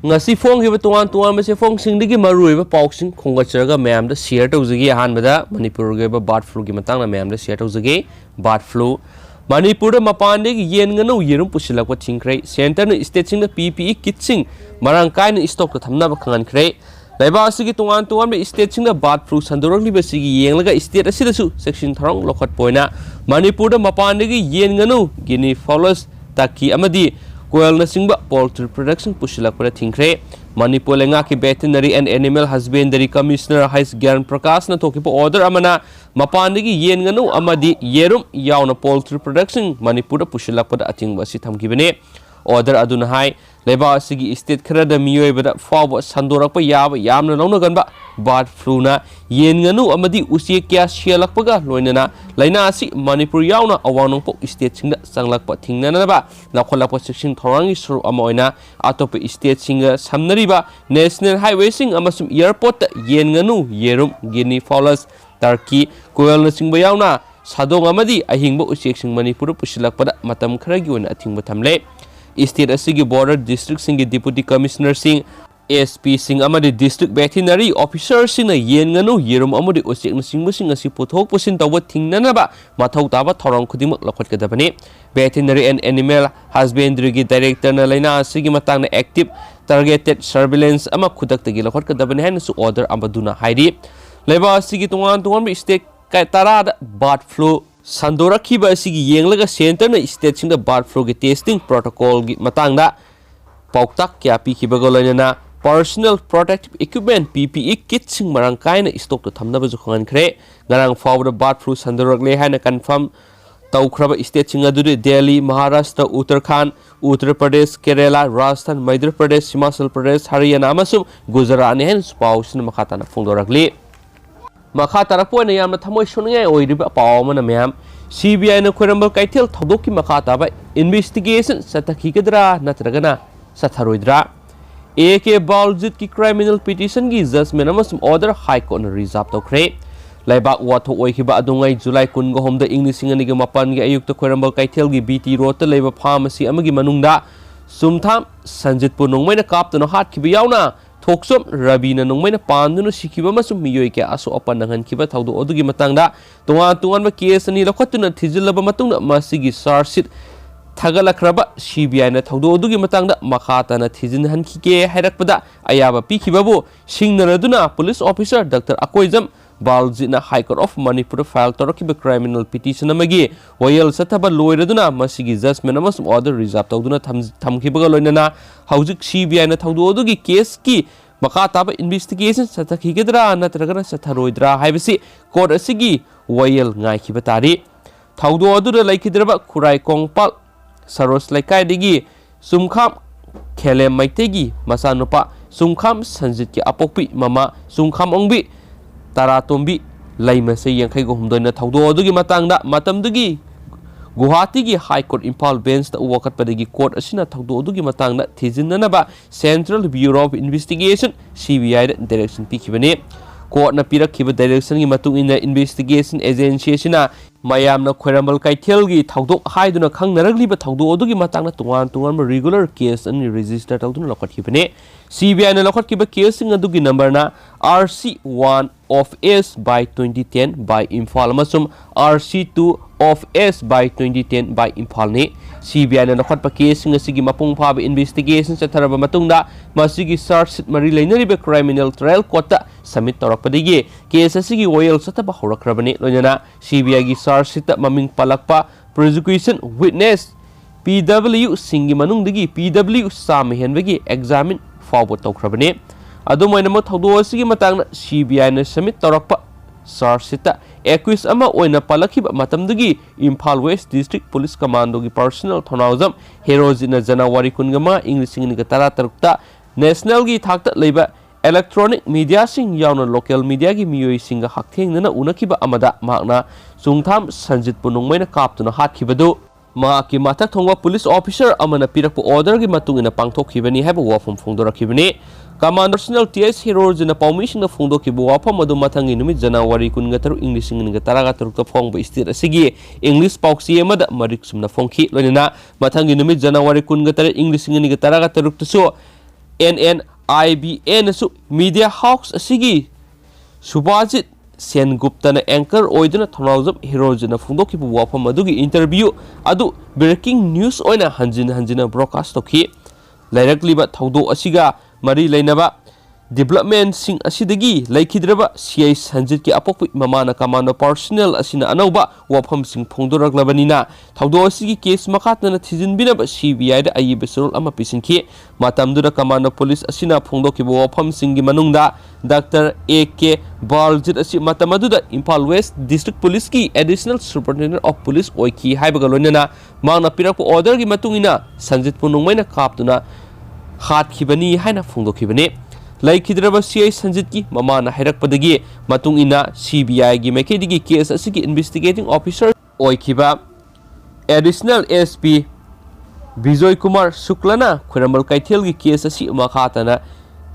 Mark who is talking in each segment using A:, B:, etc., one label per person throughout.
A: ngasi phong gi tuan tuan ma se phong sing digi marui ba pauksing khongachaga mayam da share tawjagi hanbada manipur ge ba bird flu gi matang na mayam da share tawjagi bird flu manipur da mapan de gi yen nganu yerum pusilak wa thingkrai center na state sing da PPE kit sing marang kai na stock ta thamna ba khangan krai laiba asigi tuan tuan ba state sing da bird flu sandorak li ba sigi yenglaga state asida su section tharong lokhat poina manipur da mapan de gi yen nganu gini follows taki amadi कोयल नसिंगबा poultry production पुशिलकपरा थिंखरे मणिपुर लेंगा की veterinary and animal husbandry commissioner हाइस ज्ञान प्रकाश न थोकिप order अमना मपानदगी येन गनु अमदी येरुम यावना पोल्ट्री प्रोडक्शन मणिपुर पुशिलकपरा अथिंगबा सि थमकिबने ऑर्डर अदुना हाई लेबा सिगी स्टेट खरद मियोयबदा फाव संदोरकप याब यामना लौनगनबा बर्ड फ्लूना येन गनु अमदी उचे क्या शेलकपगा लोइनना लाइना असि मणिपुर यावना अवानोंपो स्टेट सिंगदा संगलकप थिंगननबा लखलप सेक्शन थोरांगी सुरु अमोइना अतोप स्टेट सिंगा समनरिबा नेशनल हाईवे सिंग अमसुम एयरपोर्ट येन गनु येरुम गिनी फॉलस टर्की कोयल नसिंगबा यावना सादोंग अमदी अहिंगबो उचे सिंग मणिपुर पुशिलकपदा मतम खरगी ओना अथिंगबा थमले state असigi border district singi deputy commissioner sing SP sing amadi district veterinary officer sing na yen nganu yerum amadi osek na singbu sing asi puthok pusin tawa thingnana ba mathau taba thorong khudimak lakhot kadabani veterinary and animal husbandry gi director na laina asigi matang na active targeted surveillance ama khudak tagi lakhot kadabani hain su order amaduna hairi leba asigi tungan tungan state kai tarada bird flu Sandorakhiba asigi yenglaga center na state singa bird flu gi testing protocol gi matangda pauktak kya pikhibaga loinana personal protective equipment PPE kit sing marang kaina stock to thamnaba ju khongan khre garang fawda bird flu sandorakle hana confirm tawkhraba state singa duri Delhi Maharashtra Uttarakhand Uttar Pradesh Kerala Rajasthan Madhya Pradesh Himachal Pradesh Haryana amasum Gujarat ne hen spausin makhatana phungdorakli Makha tarapoi na yamna thamoi suningai oiriba pawmana myam CBI na khoirambal kaithel thodokki makha taba investigation satakhigadra natragana satharoidra AK Baljit ki criminal petition gi judgment amasum order high court na reserve tokre laibak watho oikhiba adungai July 10 ga homda English singa ni ga mapan gi ayuk ta khoirambal kaithel gi BT road ta leiba pharmacy amagi manungda sumtham Sanjitpur nongmai na kap ta no hat khiba yauna Thoksum Rabina nongmaina pandunu sikiba masum miyoi ke aso opan nangan kiba thaudu odugi matangda tungan ba case ani lokhatuna thijilaba matungna masigi sarsit thagalakraba CBI na thaudu odugi matangda makhata na thijin hankike hairakpada ayaba pikhibabu singnaraduna police officer Dr. Akoijam Baljina High Court of Manipur file torokiba criminal petition amagi wayel sathaba loiraduna masigi judgment amasum order reserve tawduna thamkhibaga loinana haujik CBI na thaudu odugi case ki makha taba investigation satakhigadra natragana satharoidra haibasi court asigi wayel ngai khiba tari thaudu odu laikhidraba khurai kongpal saros laikai digi sumkham khele maitegi masanupa sumkham sanjit ki apokpi mama sumkham ongbi Taratombi laimase yankai go humdona thaudo odugi matangda matamdugi Guwahati gi High Court Impal bench ta wakat padagi court asina thaudo odugi matangda thijinnanaba Central Bureau of Investigation CBI direction pikhibane court na pirakhiba direction gi matung in investigation agency asina mayamna khoirambal kaithel gi thaudo haiduna khangnaragliba thaudo odugi matangna tungan regular case ani register tawduna lokhathibane CBI na lokhatkiba case sing adugi number na RC1 of S by 2010 by Imphal amasum RC2 of S by 2010 by Imphal ni CBI na lokhatpa case sing asigi mapung phaba investigation chatharaba matungda masigi charge sheet mari leinariba criminal trial court ta submit torakpadigi case asigi oil sataba horakrabani loinana CBI gi charge sheet ta maming palakpa prosecution witness PW singi manungdagi PW sam henbagi examine forward tawkrabani adumoina mo thaudo asigi matangna CBI na submit torakpa charge sheet ta accused ama oina palakhiba matamdagi Imphal West District Police Commando gi personal thonaujam herozina January 10 English ni ga tara tarukta national gi thakta leiba electronic media sing yauna local media gi miyoi singa hakthengna unakiba amada makna sungtham Sanjit punungmaina kaptuna hatkibadu ma ki mathak thongwa police officer amana pirakpu order gi matungina pangthokhibani haiba wafam phongdorakhibani Commander TS Heroes in a permission of Fundo Kibuapa Madumatang in mid January Kungatar English in the Taragatur to Fong by Stir Sigi, English Pauxi Mada Marixum the Fonki, Lena, Matang in mid January Kungatar English in the Taragatur to show NNIBN su media house asigi Subhajit Senguptana anchor oiduna thonaujam herojina phungdokibu wafam adugi interview adu breaking news oina hanjina broadcast toki lairakliba thaudo asiga mari leinaba development sing asidagi laikhidraba CI Sanjit ki apokpi mamana kamano personnel asina anauba wafam sing phongdoraklabanina thaudo asigi case makatna thijinbinaba CBI da ayi besul ama pisinki matamdura kamano police asina phongdokibu wafam singi manungda Dr. AK Baljit asi matamaduda Impal West District Police ki Additional Superintendent of Police oiki haibaga loinana mangna pirakpo order gi matungina Sanjit punungmaina kaptuna khatkibani haina phongdokhibani laikhidraba CI Sanjit ki mamana hairakpadagi matungina CBI gi makedigi case asigi investigating officer oikiba Additional SP Bijoy Kumar Suklana Khuramal Kaithel gi case asi makhatana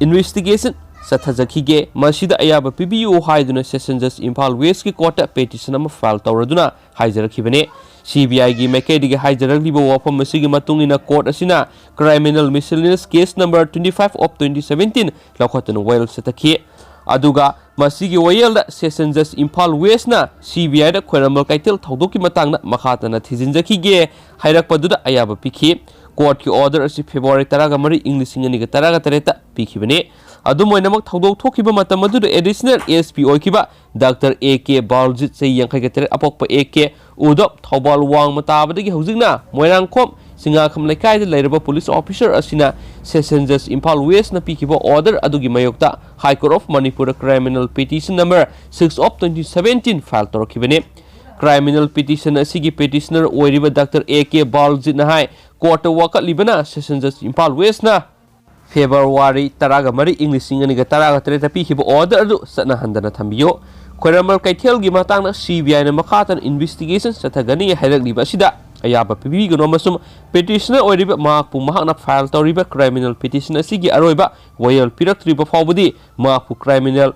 A: investigation Sathazakige Masida Ayaba PBU Haiduna Session Judge Impal West ki court petition ama file tawraduna haijarakibane CBI gi Makedi haijarakliba wafam masigi matungina court asina criminal miscellaneous case number 25 of 2017 lakhotana wail satakhi aduga masigi wail da Session Judge Impal West na CBI da Khuramal Kaithel thaudoki matangna makhatana thijinjakige hairakpaduda ayaba pikhi court ki order asi February 13 English ni 13 pikhibane adumoinamak thaudok thokiba matam adu additional SP oikiba Dr. AK Baljit se yangkai gatere apokpa AK udop thobal wang matabadagi hojikna moirangkhom singakham laikai da lairaba police officer asina Session Judge Impal West na pikiba order adugi mayokta High Court of Manipur criminal petition number 6 of 2017 file torokibane criminal petition asigi petitioner oiriba Dr. AK Baljit na hai court wakat libana Session Judge Impal West na February 13 English ni 13 pikiba order adu satna handana thambiyo Khuramal Kaithel gi matangna CBI na makhatan investigation sathagani hairakliba sida ayaba pibi gno masum petitioner oiriba makpu mahakna file tawriba criminal petition asigi aroiba wayal piraktriba fawbudi makpu criminal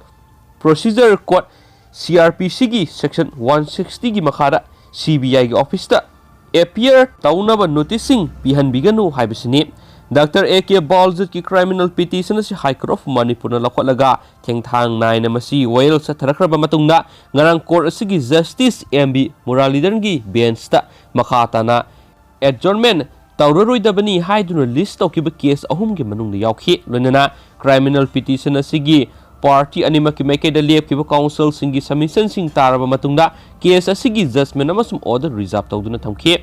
A: procedure code CRPC gi section 160 gi makhada CBI gi office ta appear taunaba noticing pihanbiganu haibisini Dr. AK Baljit ki criminal petition si High Court of Manipur na lakhotlaga thengthang naina masi wail sa tharakraba matungna ngarang court asigi Justice MB Muralidharan gi bench ta makhatana adjournment tawraroidabani haiduna list tawkiba case ahum gi manungda yaukhi loinana criminal petition asigi party animaki maikeda lepkiba council singi submission sing taraba matungda case asigi judgment amasum order reserve tawduna thamkhi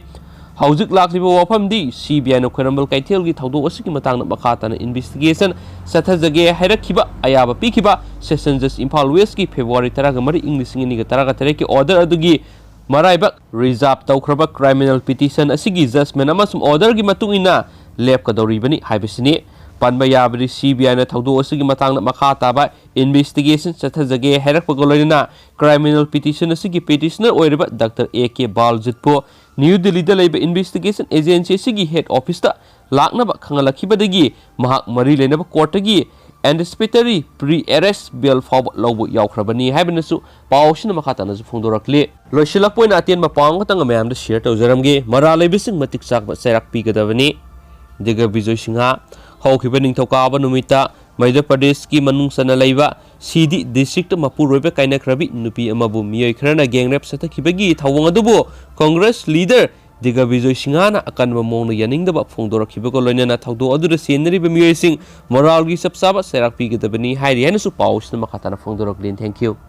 A: Haujik lakliba wafamdi CBI no Khuramal Kaithel gi thaudo asigi matangna makhatana investigation sathajage hairakhiba ayaba pikiba Session Judge Impal West ki February 13 English ni 13 ki order adugi maraiba reserve tawkhraba criminal petition asigi judgment amasum order gi matungina lepkadoribani haibisini panba yabri CBI na thaudo asigi matangna makhataba investigation sathajage hairakpaga loina criminal petition asigi petitioner oiriba Dr. AK Baljit po New Delhi da laiba investigation agency sigi head office ta laknaba khangalakibadagi mahak mari leinaba court gi anticipatory pre-arrest bail faw lawbu yaukhrabani haibanasu pawsina makhatana su phongdorakle loisilak point atien mapang tang mayam da share tawjaramge mara laibising matik sakba sairak pigadabani diga Bijoy Singha hawkhiba ningthokaba numita Madhya Pradesh ki manungsana laiba CD district mapuroiba kainakrabi nupi amabu miyoi khrana gangrap sathakibagi thawang adubu Congress leader Diga Bijoy Singha na akanba mongna yaningdaba phongdorakhibago loinana thawdo aduda senariba miyoi sing moral gi sapsaba sairak pigadabani hairi hainasu pawsna makhatana phongdoraklin. Thank you.